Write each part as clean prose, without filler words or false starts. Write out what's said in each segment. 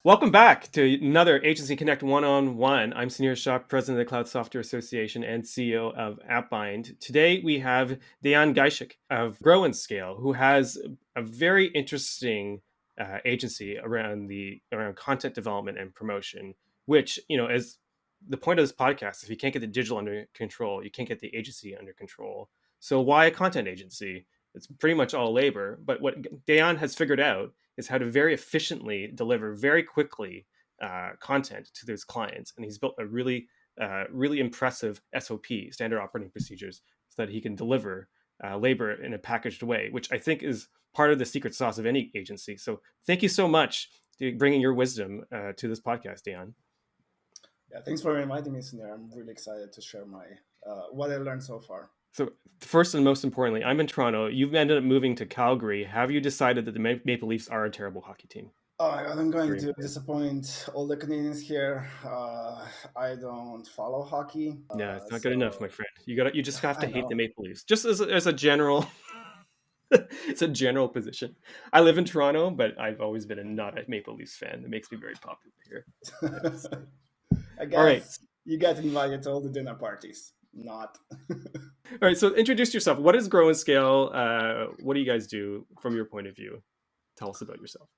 Welcome back to another Agency Connect one-on-one. I'm Sunir Shah, President of the Cloud Software Association and CEO of AppBind. Today we have Dejan Gajesk of Grow and Scale, who has a very interesting agency around content development and promotion. Which, as the point of this podcast, if you can't get the digital under control, you can't get the agency under control. So why a content agency? It's pretty much all labor. But what Dejan has figured out is how to very efficiently deliver very quickly content to those clients. And he's built a really impressive SOP, standard operating procedures, so that he can deliver labor in a packaged way, which I think is part of the secret sauce of any agency. So thank you so much for bringing your wisdom to this podcast, Dan. Yeah, thanks for inviting me, Sunir. I'm really excited to share my what I learned so far. So first and most importantly, I'm in Toronto. You've ended up moving to Calgary. Have you decided that the Maple Leafs are a terrible hockey team? Oh my God, I'm going to disappoint all the Canadians here. I don't follow hockey. Yeah, it's not good enough, my friend. You just have to I hate the know. Maple Leafs, just as a general. It's a general position. I live in Toronto, but I've always been not a Maple Leafs fan. It makes me very popular here. I All right, guess you get invited to all the dinner parties. Not. all right. So introduce yourself. What is Grow and Scale? What do you guys do from your point of view? Tell us about yourself.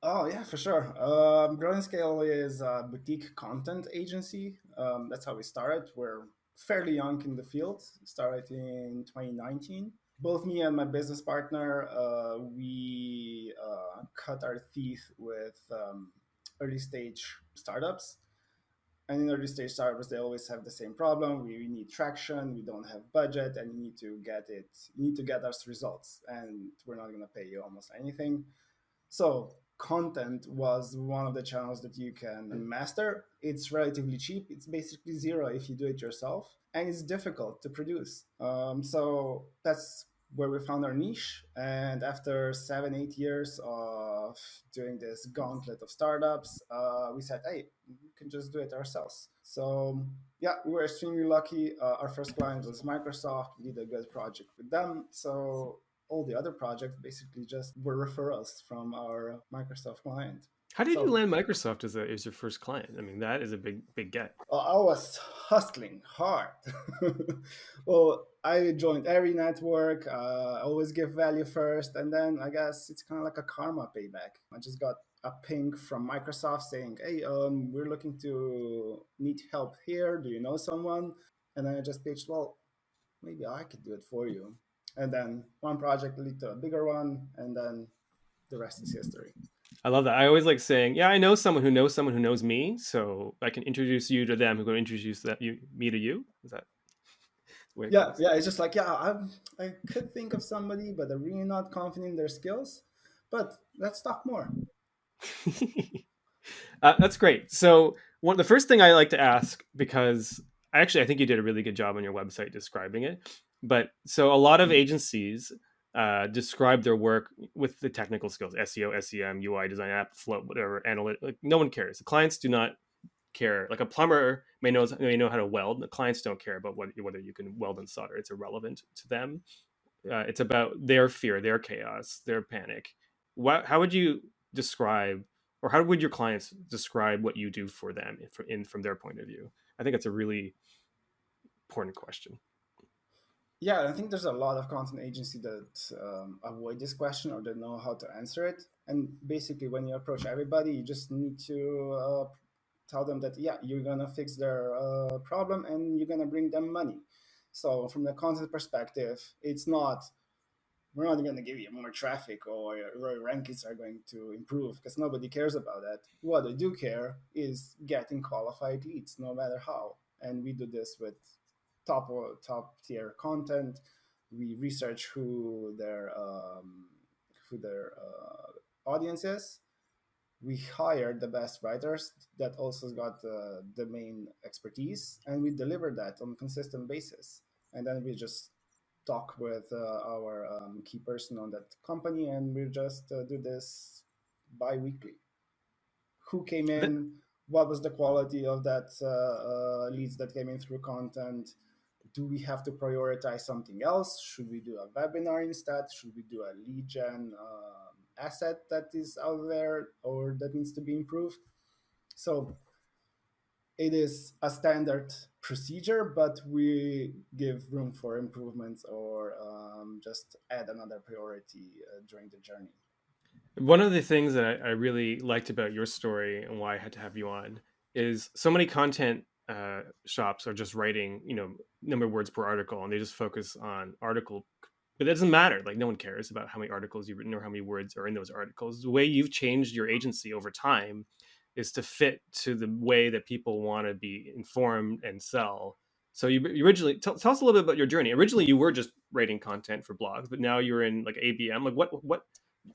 Oh yeah, for sure. Growing Scale is a boutique content agency. That's how we started. We're fairly young in the field. Started in 2019. Both me and my business partner, we cut our teeth with early stage startups. And in early stage startups, they always have the same problem. We need traction, we don't have budget, and you need to get it. You need to get us results, and we're not going to pay you almost anything. So content was one of the channels that you can master. It's relatively cheap. It's basically zero if you do it yourself, and it's difficult to produce. So that's where we found our niche. And after 7, 8 years of doing this gauntlet of startups, we said, hey, we can just do it ourselves. So yeah, we were extremely lucky. Our first client was Microsoft. We did a good project with them. So all the other projects basically just were referrals from our Microsoft client. How did you So land Microsoft as your first client? I mean, that is a big get. I was hustling hard. Well, I joined every network. I always give value first, and then I guess it's kind of like a karma payback. I just got a ping from Microsoft saying, "Hey, we're looking to need help here. Do you know someone?" And then I just pitched, "Well, maybe I could do it for you." And then one project led to a bigger one, and then the rest is history. I love that. I always like saying, "Yeah, I know someone who knows someone who knows me, so I can introduce you to them, who can introduce me to you." Is that the way it Yeah, goes? yeah. It's just like, yeah, I could think of somebody, but I'm really not confident in their skills. But let's talk more. That's great. So, the first thing I like to ask, because I think you did a really good job on your website describing it. But so a lot of agencies describe their work with the technical skills: SEO, SEM, UI design, app flow, whatever, analytic. Like, no one cares. The clients do not care. Like a plumber may know how to weld. The clients don't care about whether you can weld and solder. It's irrelevant to them. It's about their fear, their chaos, their panic. How would you describe, or how would your clients describe what you do for them from their point of view? I think it's a really important question. Yeah, I think there's a lot of content agency that avoid this question or don't know how to answer it. And basically, when you approach everybody, you just need to tell them that yeah, you're gonna fix their problem and you're gonna bring them money. So from the content perspective, it's not we're not going to give you more traffic or your rankings are going to improve because nobody cares about that. What they do care is getting qualified leads, no matter how. And we do this with top tier content. We research who their audience is. We hire the best writers that also got the domain expertise, and we deliver that on a consistent basis. And then we just talk with our key person on that company, and we just do this bi-weekly. Who came That, in? What was the quality of that leads that came in through content? Do we have to prioritize something else? Should we do a webinar instead? Should we do a lead gen asset that is out there or that needs to be improved. So it is a standard procedure, but we give room for improvements or just add another priority during the journey. One of the things that I really liked about your story and why I had to have you on is so many content shops are just writing, number of words per article, and they just focus on article. But it doesn't matter. Like, no one cares about how many articles you've written or how many words are in those articles. The way you've changed your agency over time is to fit to the way that people want to be informed and sell. So you originally tell us a little bit about your journey. Originally, you were just writing content for blogs, but now you're in like ABM. Like,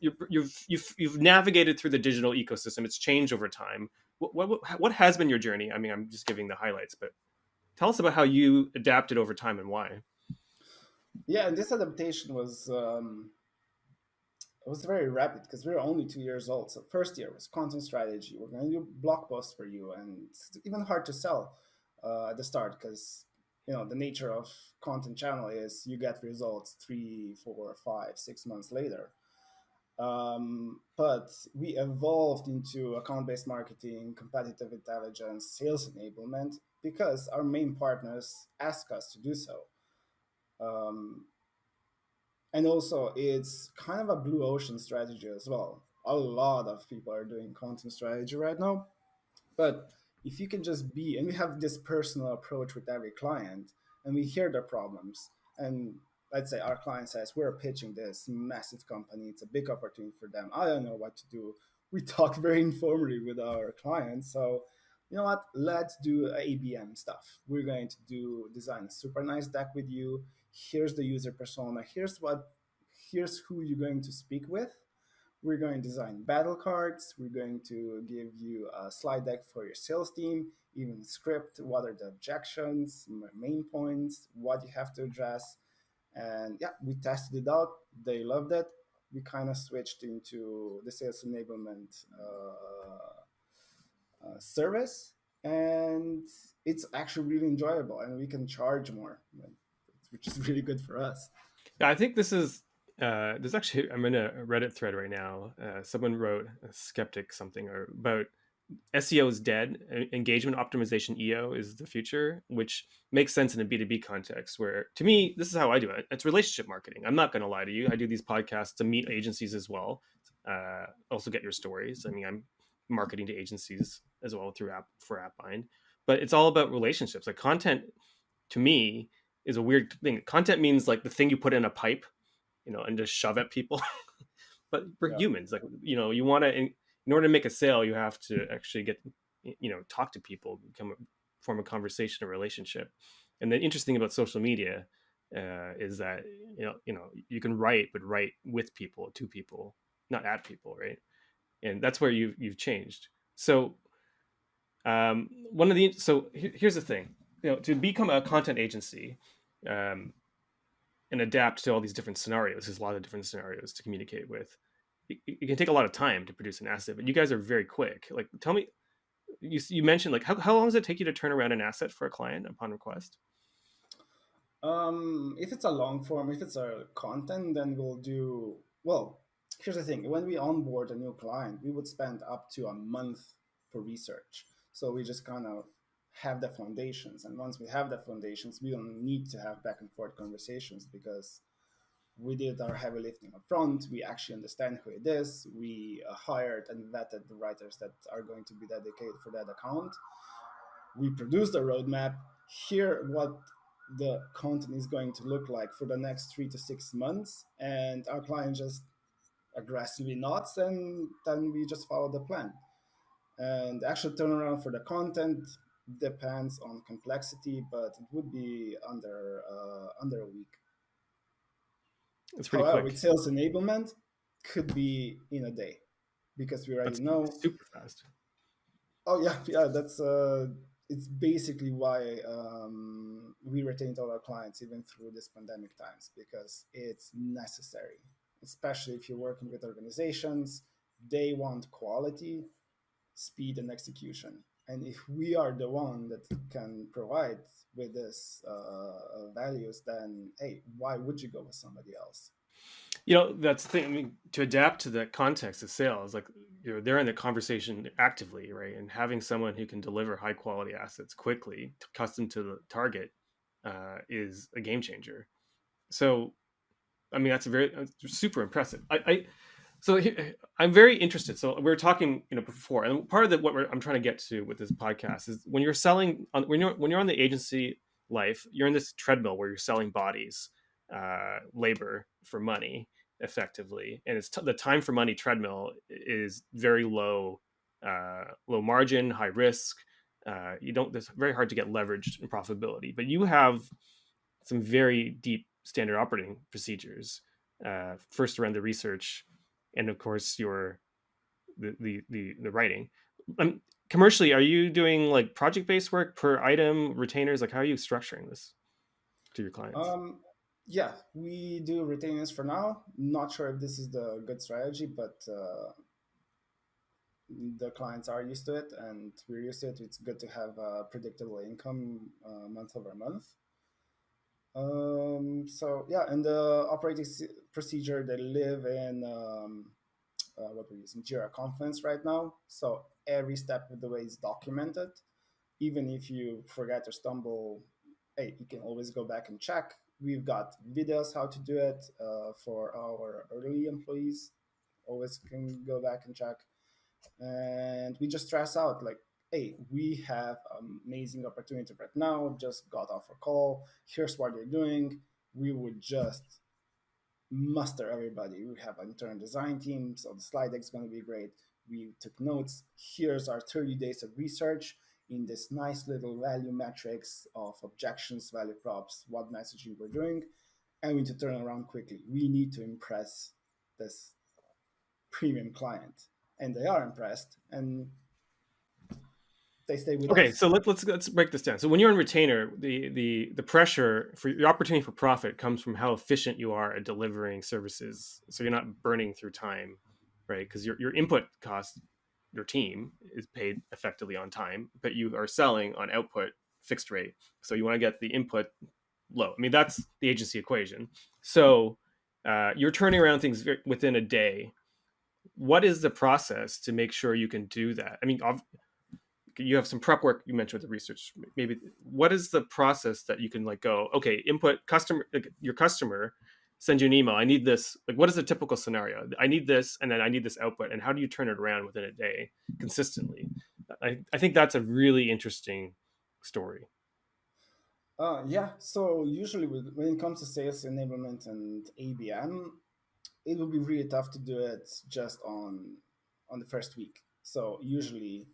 you've navigated through the digital ecosystem. It's changed over time. What has been your journey? I mean, I'm just giving the highlights, but tell us about how you adapted over time and why. Yeah, and this adaptation was very rapid because we were only 2 years old. So first year was content strategy. We're going to do blog posts for you, and it's even hard to sell at the start because the nature of content channel is you get results 3, 4, 5, 6 months later. But we evolved into account-based marketing, competitive intelligence, sales enablement because our main partners ask us to do so. Um, and also, it's kind of a blue ocean strategy as well. A lot of people are doing content strategy right now. But if you can just be, and we have this personal approach with every client, and we hear their problems, and let's say our client says, we're pitching this massive company, it's a big opportunity for them. I don't know what to do. We talk very informally with our clients. So, you know what? Let's do ABM stuff. We're going to design a super nice deck with you. Here's the user persona. Here's who you're going to speak with. We're going to design battle cards. We're going to give you a slide deck for your sales team, even script. What are the objections, main points, what you have to address. And yeah, we tested it out. They loved it. We kind of switched into the sales enablement service. And it's actually really enjoyable. And we can charge more, which is really good for us. Yeah, I think this is there's actually I'm in a Reddit thread right now. Someone wrote a skeptic something or about SEO is dead. Engagement optimization EO is the future, which makes sense in a B2B context. Where to me, this is how I do it. It's relationship marketing. I'm not going to lie to you. I do these podcasts to meet agencies as well. Also get your stories. I mean, I'm marketing to agencies as well through AppBind, but it's all about relationships. Like content to me is a weird thing. Content means like the thing you put in a pipe, and just shove at people. But we're Yeah. humans. Like, you want to, in order to make a sale, you have to actually get, talk to people, form a conversation, a relationship. And the interesting about social media is that, you can write, but write with people, to people, not at people, right? And that's where you've changed. So here's the thing, to become a content agency, um, and adapt to all these different scenarios. There's a lot of different scenarios to communicate with. It can take a lot of time to produce an asset, but you guys are very quick. Like, tell me, you mentioned like how long does it take you to turn around an asset for a client upon request? If it's a long form, if it's a content, then we'll do well. Here's the thing: when we onboard a new client, we would spend up to a month for research. So we just kind of have the foundations, and once we have the foundations, we don't need to have back and forth conversations because we did our heavy lifting up front. We actually understand who it is. We hired and vetted the writers that are going to be dedicated for that account. We produce the roadmap. Here, what the content is going to look like for the next 3 to 6 months, and our client just aggressively nods, and then we just follow the plan. And the actual turnaround for the content depends on complexity, but it would be under a week. It's pretty However, with quick. sales enablement, could be in a day because we already That's know. super fast. Oh yeah, yeah. That's it's basically why we retained all our clients even through this pandemic times because it's necessary, especially if you're working with organizations. They want quality, speed, and execution. And if we are the one that can provide with this values, then hey, why would you go with somebody else? That's the thing. I mean, to adapt to the context of sales, like they're in the conversation actively, right? And having someone who can deliver high quality assets quickly, custom to the target, is a game changer. So, I mean, that's super impressive. I'm very interested. So we were talking, before, and part of I'm trying to get to with this podcast is when you're selling, when you're on the agency life, you're in this treadmill where you're selling bodies, labor for money, effectively, and the time for money treadmill is very low, low margin, high risk. You don't. It's very hard to get leverage and profitability, but you have some very deep standard operating procedures. First around the research, and of course the writing. Commercially, are you doing like project based work per item, retainers? Like, how are you structuring this to your clients? Um, yeah, we do retainers for now. Not sure if this is the good strategy, but the clients are used to it, and we're used to it. It's good to have a predictable income month over month. So yeah, and the procedure they live in what we're using Jira Confluence right now. So every step of the way is documented. Even if you forget or stumble, hey, you can always go back and check. We've got videos how to do it for our early employees. Always can go back and check. And we just stress out like, hey, we have amazing opportunity right now. Just got off a call. Here's what they're doing. We would just muster everybody. We have an internal design team, so the slide deck is going to be great. We took notes. Here's our 30 days of research in this nice little value metrics of objections, value props, what messaging we're doing, and we need to turn around quickly. We need to impress this premium client, and they are impressed, and they stay with Okay, us. so let's break this down. So when you're in retainer, the pressure for the opportunity for profit comes from how efficient you are at delivering services. So you're not burning through time, right? Because your input cost, your team is paid effectively on time, but you are selling on output fixed rate. So you want to get the input low. I mean, that's the agency equation. So you're turning around things within a day. What is the process to make sure you can do that? I mean, you have some prep work you mentioned with the research. Maybe what is the process that you can like go, okay, input customer, like your customer send you an email, I need this, like what is a typical scenario, I need this, and then I need this output, and how do you turn it around within a day consistently? I think that's a really interesting story. Yeah, so usually when it comes to sales enablement and ABM, it will be really tough to do it just on the first week. So usually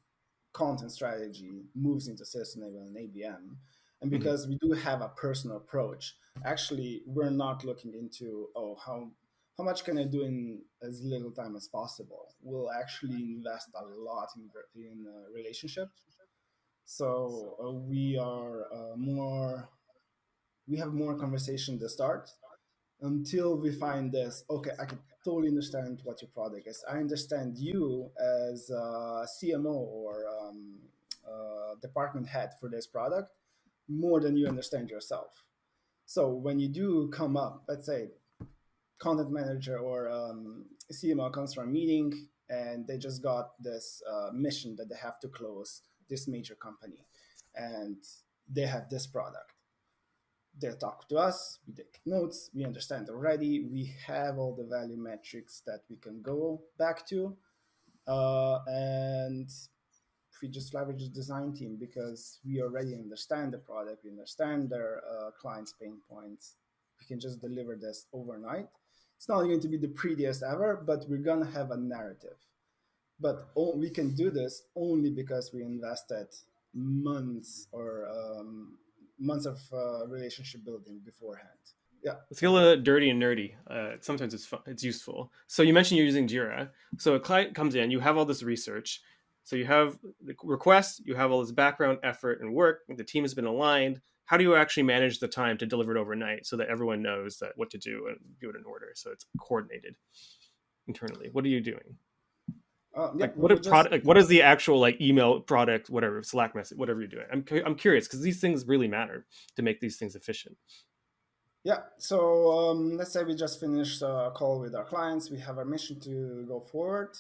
content strategy moves into sales enablement and ABM. And Mm-hmm. because we do have a personal approach, actually we're not looking into, oh, how much can I do in as little time as possible. We'll actually invest a lot in relationship. So we have more conversation at the start until we find this. Okay, I can totally understand what your product is. I understand you as a CMO or department head for this product more than you understand yourself. So when you do come up, let's say content manager or CMO comes from a meeting and they just got this mission that they have to close this major company, and they have this product. They talk to us, we take notes, we understand already, we have all the value metrics that we can go back to, and we just leverage the design team because we already understand the product, we understand their clients' pain points. We can just deliver this overnight. It's not going to be the prettiest ever, but we're gonna have a narrative. But we can do this only because we invested months or months of relationship building beforehand. Yeah. Let's get a little dirty and nerdy. Sometimes it's fun, it's useful. So you mentioned you're using Jira. So a client comes in, you have all this research. So you have the request, you have all this background effort and work. The team has been aligned. How do you actually manage the time to deliver it overnight so that everyone knows that what to do and do it in order? So it's coordinated internally. What are you doing? Yeah, Like we what a will just product? Like what is the actual like email product? Whatever Slack message, whatever you're doing. I'm curious because these things really matter to make these things efficient. Yeah. So let's say we just finished a call with our clients. We have our mission to go forward.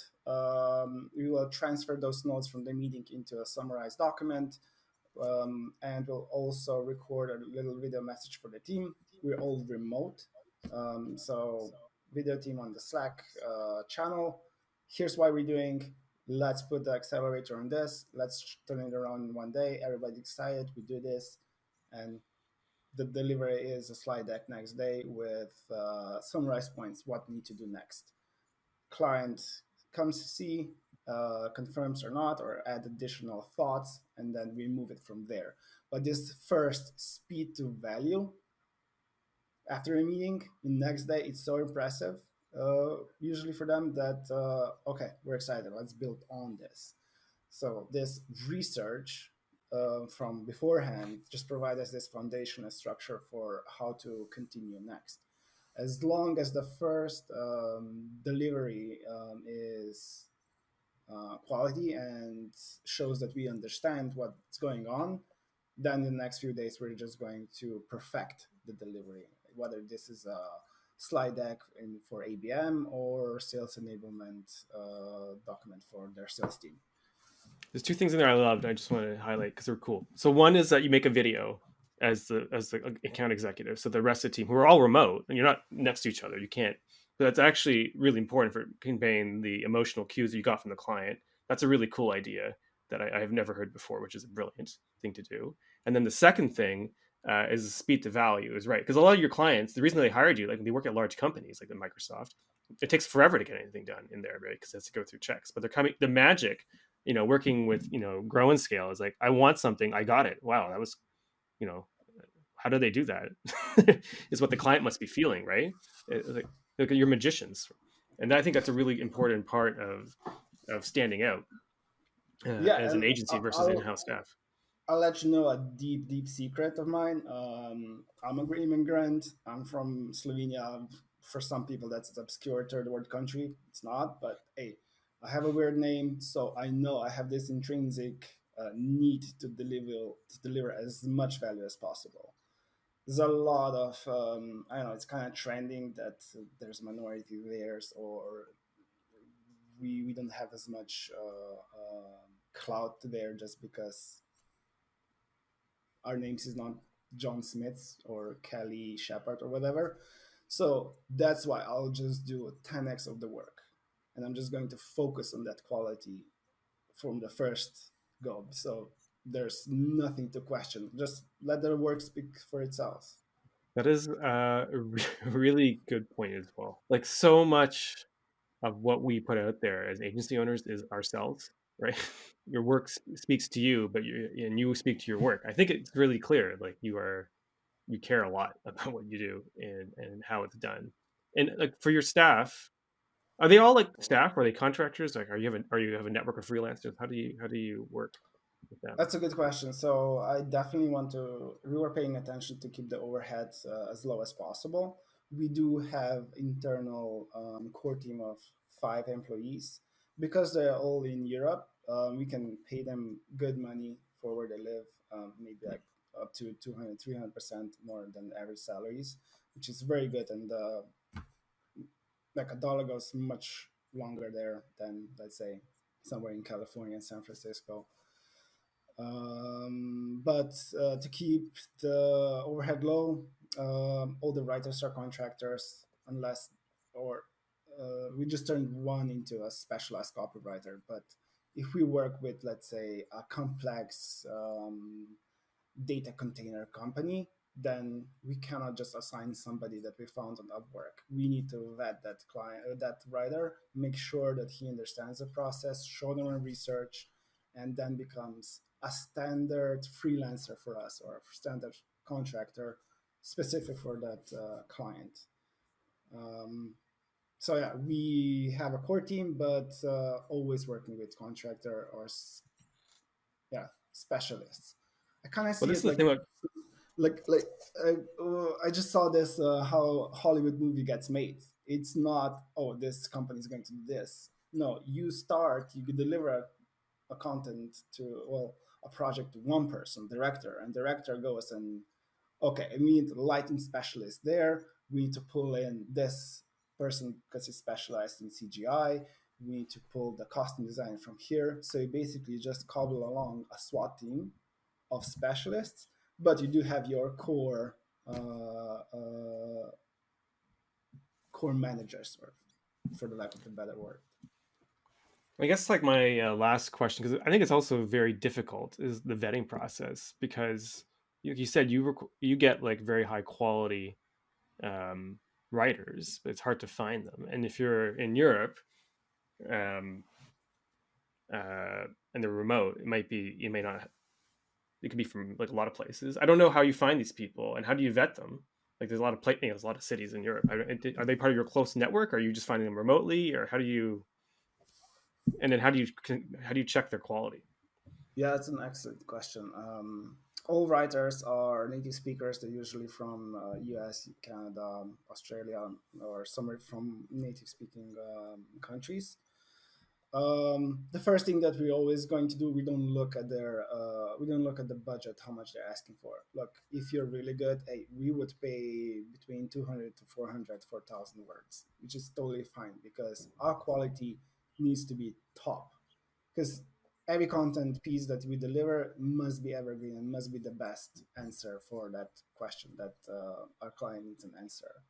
We will transfer those notes from the meeting into a summarized document, and we'll also record a little video message for the team. We're all remote, so video team on the Slack channel. Here's why we're doing. Let's put the accelerator on this. Let's turn it around in one day. Everybody's excited. We do this, and the delivery is a slide deck next day with summarized points, what we need to do next. Client comes to see, confirms or not, or add additional thoughts, and then we move it from there. But this first speed to value after a meeting, the next day, it's so impressive, usually for them that, okay, we're excited, let's build on this. So this research from beforehand just provides us this foundation and structure for how to continue next. As long as the first delivery is quality and shows that we understand what's going on, then in the next few days we're just going to perfect the delivery, whether this is a slide deck for ABM or sales enablement document for their sales team. There's two things in there I loved. I just want to highlight because they're cool. So one is that you make a video as the account executive. So the rest of the team who are all remote and you're not next to each other, you can't. But that's actually really important for conveying the emotional cues that you got from the client. That's a really cool idea that I have never heard before, which is a brilliant thing to do. And then the second thing is speed to value is right because a lot of your clients, the reason they hired you, like when they work at large companies like the Microsoft, it takes forever to get anything done in there, right? Because it has to go through checks. But they're coming. The magic working with, grow and scale is like, I want something, I got it. Wow, that was, you know, how do they do that? Is what the client must be feeling, right? Like you're magicians, and I think that's a really important part of standing out Yeah, as an and agency versus in-house staff. I'll let you know a deep, deep secret of mine. I'm a green immigrant. I'm from Slovenia. For some people, that's an obscure third world country. It's not, but hey, I have a weird name, so I know I have this intrinsic need to deliver as much value as possible. There's a lot of I don't know. It's kind of trending that there's minority layers, or we don't have as much clout there just because our names is not John Smith or Kelly Shepard or whatever. So that's why I'll just do 10x of the work. And I'm just going to focus on that quality from the first go. So there's nothing to question. Just let the work speak for itself. That is a really good point as well. Like so much of what we put out there as agency owners is ourselves, right? Your work speaks to you, but you speak to your work. I think it's really clear. Like you care a lot about what you do and how it's done. And like for your staff, are they all like staff? Or are they contractors? Like, are you have a network of freelancers? How do you work with them? That's a good question. So I definitely want to. We were paying attention to keep the overheads as low as possible. We do have internal core team of 5 employees because they're all in Europe. We can pay them good money for where they live, maybe like up to 200, 300% more than average salaries, which is very good. And like a dollar goes much longer there than, let's say, somewhere in California and San Francisco. But to keep the overhead low, all the writers are contractors, unless or we just turned one into a specialized copywriter. But if we work with, let's say, a complex data container company, then we cannot just assign somebody that we found on Upwork. We need to vet that client, that writer, make sure that he understands the process, show them a research, and then becomes a standard freelancer for us or a standard contractor specific for that client. Um, so yeah, we have a core team, but always working with contractor or yeah, specialists. I kind of Well, see this is it the thing about like I just saw this how Hollywood movie gets made. It's not, oh, this company is going to do this. No, you start, you deliver a content to, well, a project to one person, director, and director goes and okay, we need a lighting specialist there. We need to pull in this person because he's specialized in CGI. We need to pull the costume design from here. So you basically just cobble along a SWAT team of specialists, but you do have your core managers, or for the lack of a better word. I guess like my last question, because I think it's also very difficult, is the vetting process because you said you get like very high quality um, writers, but it's hard to find them. And if you're in Europe um, and they're remote, it might be you may not. It could be from like a lot of places. I don't know how you find these people and how do you vet them. Like there's a lot of there's a lot of cities in Europe. Are they part of your close network? Or are you just finding them remotely, or how do you? And then how do you check their quality? Yeah, it's an excellent question. All writers are native speakers. They're usually from US, Canada, Australia, or somewhere from native speaking countries. The first thing that we're always going to do, we don't look at the budget, how much they're asking for. Look, if you're really good, hey, we would pay between 200 to 400 for 1,000 words, which is totally fine because our quality needs to be top. Because every content piece that we deliver must be evergreen and must be the best answer for that question that our client needs an answer.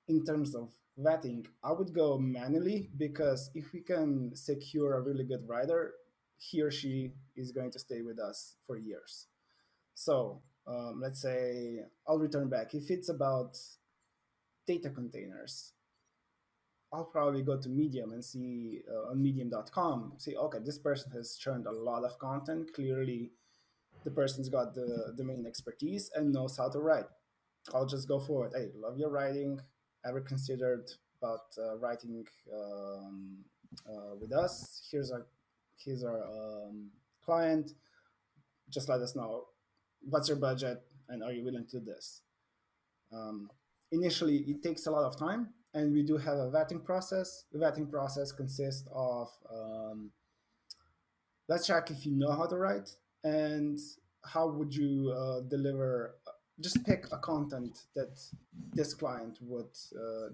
In terms of vetting, I would go manually because if we can secure a really good writer, he or she is going to stay with us for years. So let's say I'll return back. If it's about data containers, I'll probably go to Medium and see on medium.com, see, okay, this person has churned a lot of content. Clearly, the person's got the domain expertise and knows how to write. I'll just go for it. Hey, love your writing. Ever considered about writing with us? Here's our client. Just let us know what's your budget and are you willing to do this. Um, Initially, it takes a lot of time, and we do have a vetting process. The vetting process consists of let's check if you know how to write and how would you deliver. Just pick a content that this client would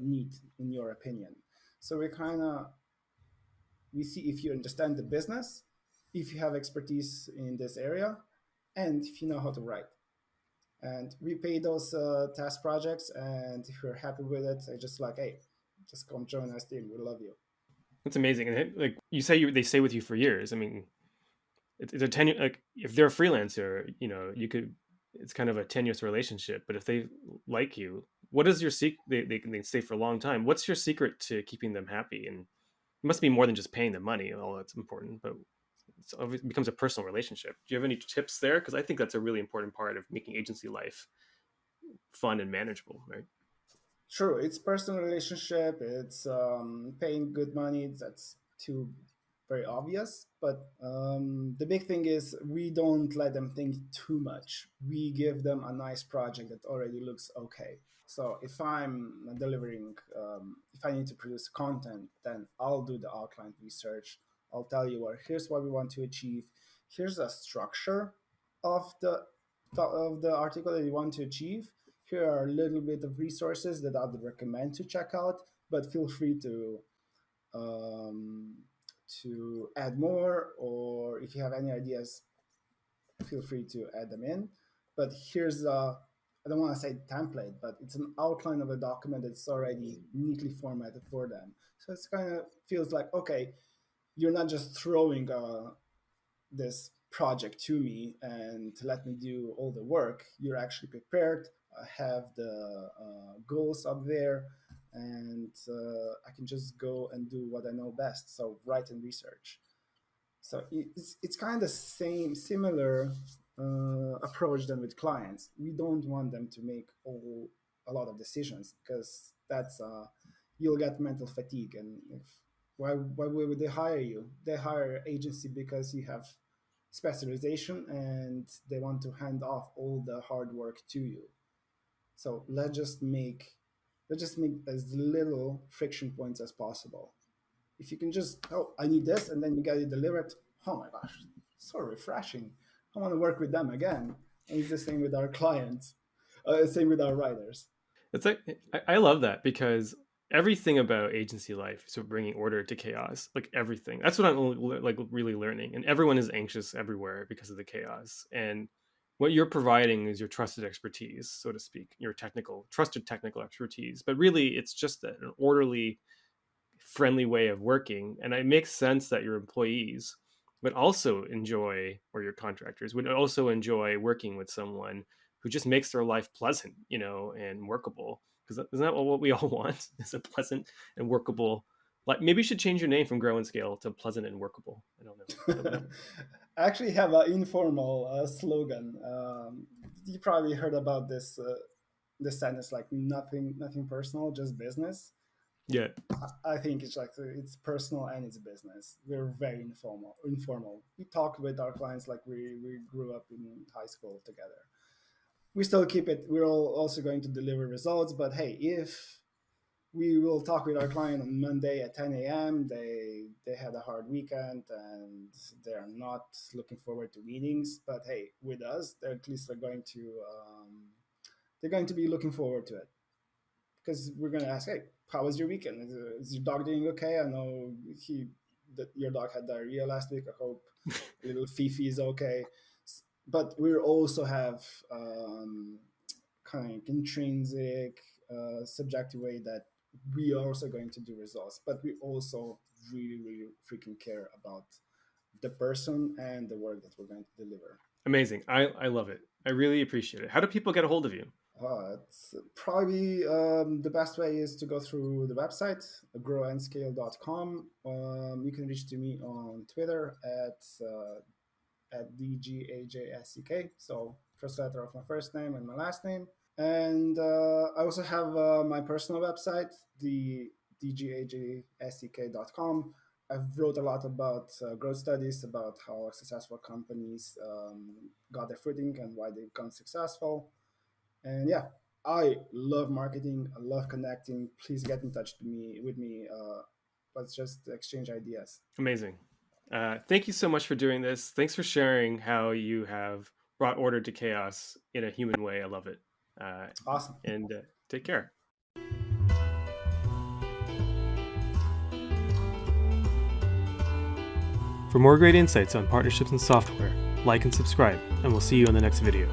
need, in your opinion. So we see if you understand the business, if you have expertise in this area, and if you know how to write. And we pay those task projects, and if you're happy with it, I just like, hey, just come join our team. We love you. That's amazing. And like you say, they stay with you for years. I mean, it's a tenure. Like if they're a freelancer, you could. It's kind of a tenuous relationship. But if they like you, what is your secret? They stay for a long time. What's your secret to keeping them happy? And it must be more than just paying them money. All that's important, but it becomes a personal relationship. Do you have any tips there? Because I think that's a really important part of making agency life fun and manageable, right? True, it's personal relationship. It's paying good money. That's too very obvious. But the big thing is we don't let them think too much. We give them a nice project that already looks okay. So if I'm delivering, if I need to produce content, then I'll do the outline research. I'll tell you, well, here's what we want to achieve. Here's a structure of the article that you want to achieve. Here are a little bit of resources that I would recommend to check out, but feel free um, to add more, or if you have any ideas, feel free to add them in. But here's a, I don't want to say template, but it's an outline of a document that's already neatly formatted for them. So it's kind of feels like, okay, you're not just throwing this project to me and let me do all the work. You're actually prepared, have the goals up there, and I can just go and do what I know best. So write and research. So it's kind of similar approach than with clients. We don't want them to make a lot of decisions because that's you'll get mental fatigue. And if, why would they hire you? They hire agency because you have specialization and they want to hand off all the hard work to you. So let's just make as little friction points as possible. If you can just, oh, I need this, and then you get it delivered, oh my gosh, so refreshing. I want to work with them again. And it's the same with our clients. Same with our writers. It's like I love that because everything about agency life is bringing order to chaos. Like everything. That's what I'm like really learning. And everyone is anxious everywhere because of the chaos. And what you're providing is your trusted expertise, so to speak, your trusted technical expertise. But really, it's just an orderly, friendly way of working. And it makes sense that your employees would also enjoy, or your contractors would also enjoy working with someone who just makes their life pleasant, and workable. Because isn't that what we all want? Is a pleasant and workable. Like maybe you should change your name from Grow and Scale to Pleasant and Workable. I don't know. I actually have an informal slogan. You probably heard about this sentence, like nothing personal, just business. Yeah, I think it's like it's personal and it's business. We're very informal. Informal. We talk with our clients like we grew up in high school together. We still keep it. We're all also going to deliver results, but hey, if we will talk with our client on Monday at 10 a.m. They had a hard weekend and they're not looking forward to meetings. But hey, with us, they're at least they're going to be looking forward to it, because we're going to ask, hey, how was your weekend? Is your dog doing okay? I know that your dog had diarrhea last week. I hope little Fifi is okay. But we also have kind of intrinsic, subjective way that we are also going to do results, but we also really, really freaking care about the person and the work that we're going to deliver. amazing. I love it. I really appreciate it. How do people get a hold of you? It's probably the best way is to go through the website, growandscale.com. You can reach to me on Twitter at DGAJSEK. So first letter of my first name and my last name. And I also have my personal website, the dgajsek.com. I've wrote a lot about growth studies, about how successful companies got their footing and why they become successful. And yeah, I love marketing. I love connecting. Please get in touch with me. Let's just exchange ideas. Amazing. Thank you so much for doing this. Thanks for sharing how you have brought order to chaos in a human way. I love it. Awesome. And take care. For more great insights on partnerships and software, like and subscribe, and we'll see you in the next video.